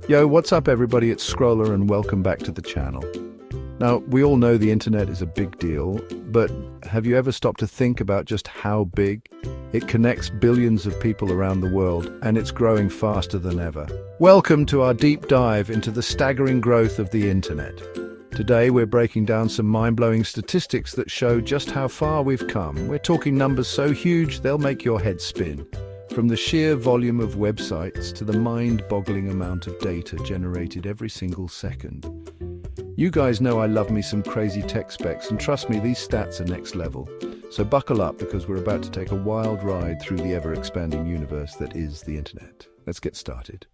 Yo, what's up everybody? It's Scroller and welcome back to the channel. Now, we all know the internet is a big deal, but have you ever stopped to think about just how big? It connects billions of people around the world, and it's growing faster than ever. Welcome to our deep dive into the staggering growth of the internet. Today, we're breaking down some mind-blowing statistics that show just how far we've come. We're talking numbers so huge, they'll make your head spin. From the sheer volume of websites to the mind-boggling amount of data generated every single second. You guys know I love me some crazy tech specs, and trust me, these stats are next level. So buckle up because we're about to take a wild ride through the ever-expanding universe that is the internet. Let's get started.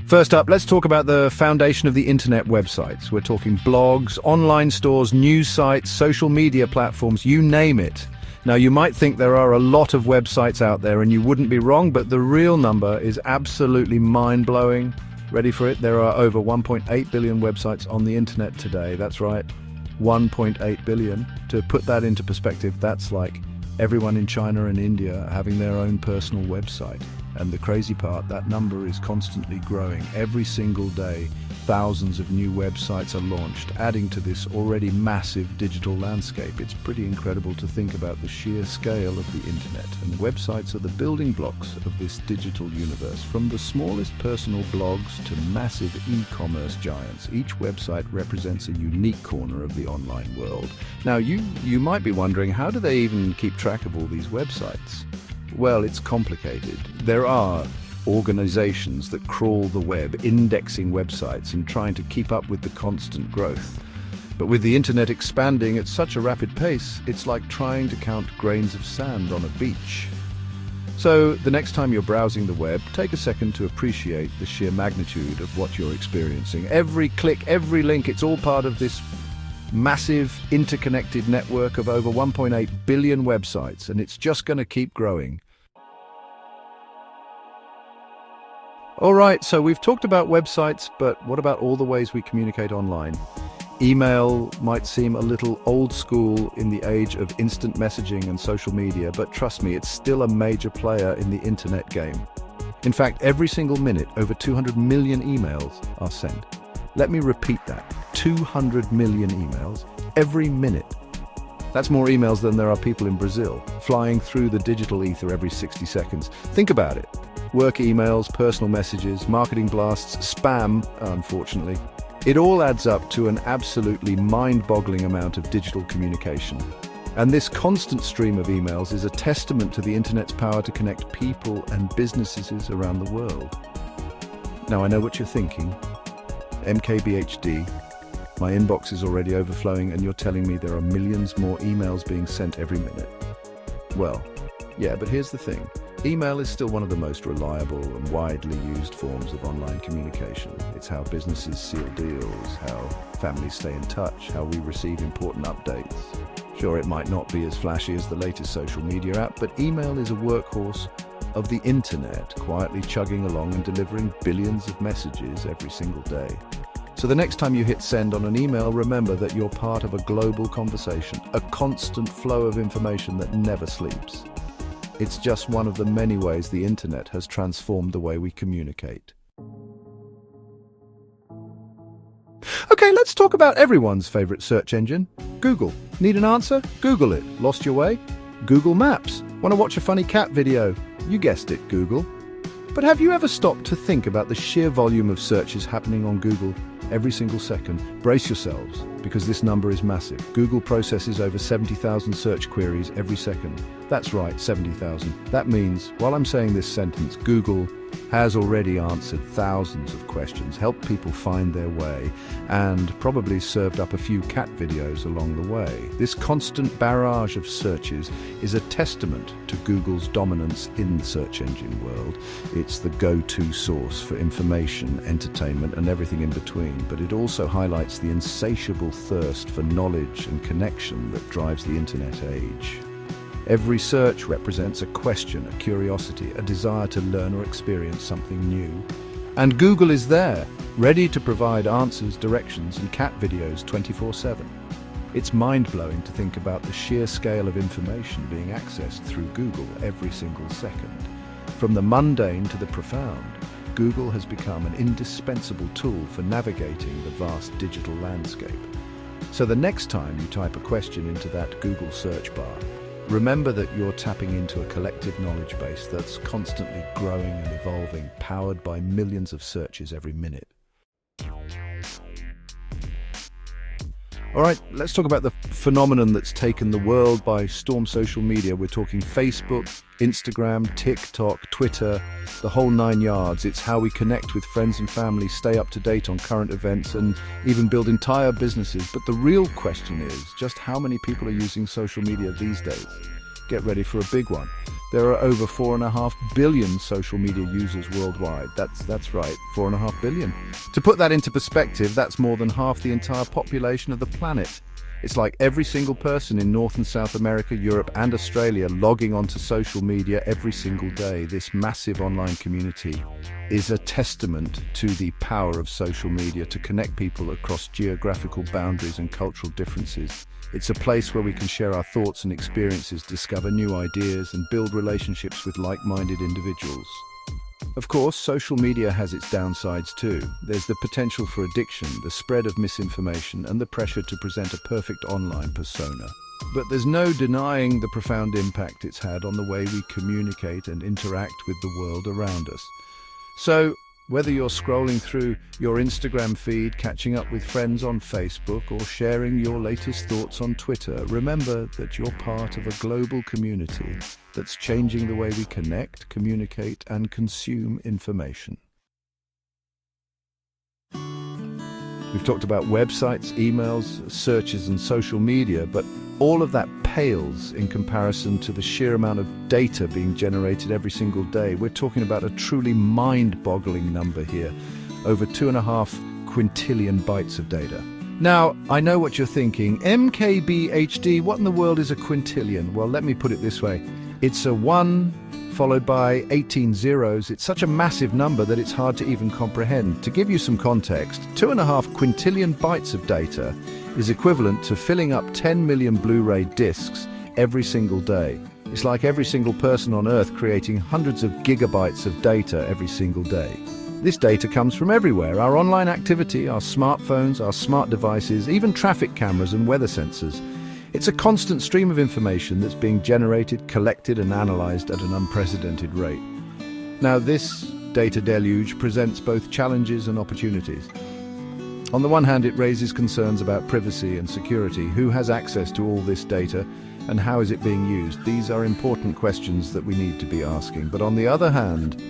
First up, let's talk about the foundation of the internet: websites. We're talking blogs, online stores, news sites, social media platforms, you name it. Now, you might think there are a lot of websites out there, and you wouldn't be wrong, but the real number is absolutely mind-blowing. Ready for it? There are over 1.8 billion websites on the internet today. That's right, 1.8 billion. To put that into perspective, that's like everyone in China and India having their own personal website. And the crazy part, that number is constantly growing. Every single day, thousands of new websites are launched, adding to this already massive digital landscape. It's pretty incredible to think about the sheer scale of the internet. And websites are the building blocks of this digital universe. From the smallest personal blogs to massive e-commerce giants, each website represents a unique corner of the online world. Now, you might be wondering, how do they even keep track of all these websites? Well, it's complicated. There are organizations that crawl the web, indexing websites and trying to keep up with the constant growth. But with the internet expanding at such a rapid pace, it's like trying to count grains of sand on a beach. So the next time you're browsing the web, take a second to appreciate the sheer magnitude of what you're experiencing. Every click, every link, it's all part of this massive interconnected network of over 1.8 billion websites, and it's just going to keep growing. All right, so we've talked about websites, but what about all the ways we communicate online? Email might seem a little old school in the age of instant messaging and social media, but trust me, it's still a major player in the internet game. In fact, every single minute, over 200 million emails are sent. Let me repeat that, 200 million emails every minute. That's more emails than there are people in Brazil, flying through the digital ether every 60 seconds. Think about it. Work emails, personal messages, marketing blasts, spam, unfortunately. It all adds up to an absolutely mind-boggling amount of digital communication. And this constant stream of emails is a testament to the internet's power to connect people and businesses around the world. Now, I know what you're thinking. MKBHD, my inbox is already overflowing and you're telling me there are millions more emails being sent every minute. Well, yeah, but here's the thing. Email is still one of the most reliable and widely used forms of online communication. It's how businesses seal deals, how families stay in touch, how we receive important updates. Sure, it might not be as flashy as the latest social media app, but email is a workhorse of the internet, quietly chugging along and delivering billions of messages every single day. So the next time you hit send on an email, remember that you're part of a global conversation, a constant flow of information that never sleeps. It's just one of the many ways the internet has transformed the way we communicate. Okay, let's talk about everyone's favorite search engine, Google. Need an answer? Google it. Lost your way? Google Maps. Want to watch a funny cat video? You guessed it, Google. But have you ever stopped to think about the sheer volume of searches happening on Google every single second? Brace yourselves, because this number is massive. Google processes over 70,000 search queries every second. That's right, 70,000. That means, while I'm saying this sentence, Google has already answered thousands of questions, helped people find their way, and probably served up a few cat videos along the way. This constant barrage of searches is a testament to Google's dominance in the search engine world. It's the go-to source for information, entertainment, and everything in between, but it also highlights the insatiable thirst for knowledge and connection that drives the internet age. Every search represents a question, a curiosity, a desire to learn or experience something new. And Google is there, ready to provide answers, directions, and cat videos 24/7. It's mind-blowing to think about the sheer scale of information being accessed through Google every single second. From the mundane to the profound, Google has become an indispensable tool for navigating the vast digital landscape. So the next time you type a question into that Google search bar, remember that you're tapping into a collective knowledge base that's constantly growing and evolving, powered by millions of searches every minute. All right, let's talk about the phenomenon that's taken the world by storm: social media. We're talking Facebook, Instagram, TikTok, Twitter, the whole 9 yards. It's how we connect with friends and family, stay up to date on current events, and even build entire businesses. But the real question is just how many people are using social media these days? Get ready for a big one. There are over 4.5 billion social media users worldwide. That's right, 4.5 billion. To put that into perspective, that's more than half the entire population of the planet. It's like every single person in North and South America, Europe, and Australia logging onto social media every single day. This massive online community is a testament to the power of social media to connect people across geographical boundaries and cultural differences. It's a place where we can share our thoughts and experiences, discover new ideas, and build relationships with like-minded individuals. Of course, social media has its downsides too. There's the potential for addiction, the spread of misinformation, and the pressure to present a perfect online persona. But there's no denying the profound impact it's had on the way we communicate and interact with the world around us. So, whether you're scrolling through your Instagram feed, catching up with friends on Facebook, or sharing your latest thoughts on Twitter, remember that you're part of a global community that's changing the way we connect, communicate, and consume information. We've talked about websites, emails, searches, and social media, but all of that pales in comparison to the sheer amount of data being generated every single day. We're talking about a truly mind-boggling number here, over 2.5 quintillion bytes of data. Now, I know what you're thinking, MKBHD, what in the world is a quintillion? Well, let me put it this way. It's a 1 followed by 18 zeros. It's such a massive number that it's hard to even comprehend. To give you some context, 2.5 quintillion bytes of data is equivalent to filling up 10 million Blu-ray discs every single day. It's like every single person on Earth creating hundreds of gigabytes of data every single day. This data comes from everywhere: our online activity, our smartphones, our smart devices, even traffic cameras and weather sensors. It's a constant stream of information that's being generated, collected, and analyzed at an unprecedented rate. Now, this data deluge presents both challenges and opportunities. On the one hand, it raises concerns about privacy and security. Who has access to all this data, and how is it being used? These are important questions that we need to be asking. But on the other hand,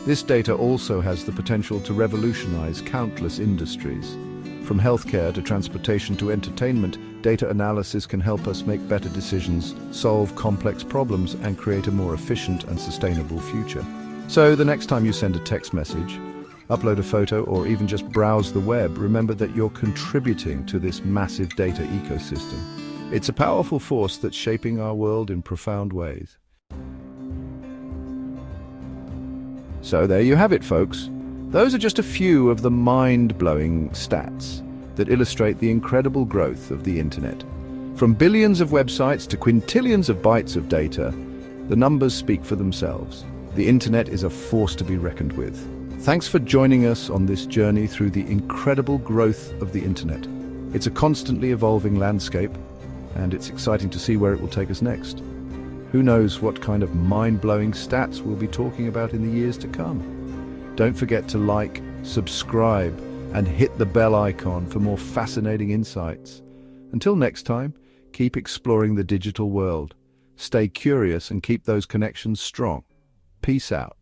this data also has the potential to revolutionize countless industries. From healthcare to transportation to entertainment, data analysis can help us make better decisions, solve complex problems, and create a more efficient and sustainable future. So the next time you send a text message, upload a photo, or even just browse the web, remember that you're contributing to this massive data ecosystem. It's a powerful force that's shaping our world in profound ways. So there you have it, folks. Those are just a few of the mind-blowing stats that illustrate the incredible growth of the internet. From billions of websites to quintillions of bytes of data, the numbers speak for themselves. The internet is a force to be reckoned with. Thanks for joining us on this journey through the incredible growth of the internet. It's a constantly evolving landscape, and it's exciting to see where it will take us next. Who knows what kind of mind-blowing stats we'll be talking about in the years to come. Don't forget to like, subscribe, and hit the bell icon for more fascinating insights. Until next time, keep exploring the digital world. Stay curious and keep those connections strong. Peace out.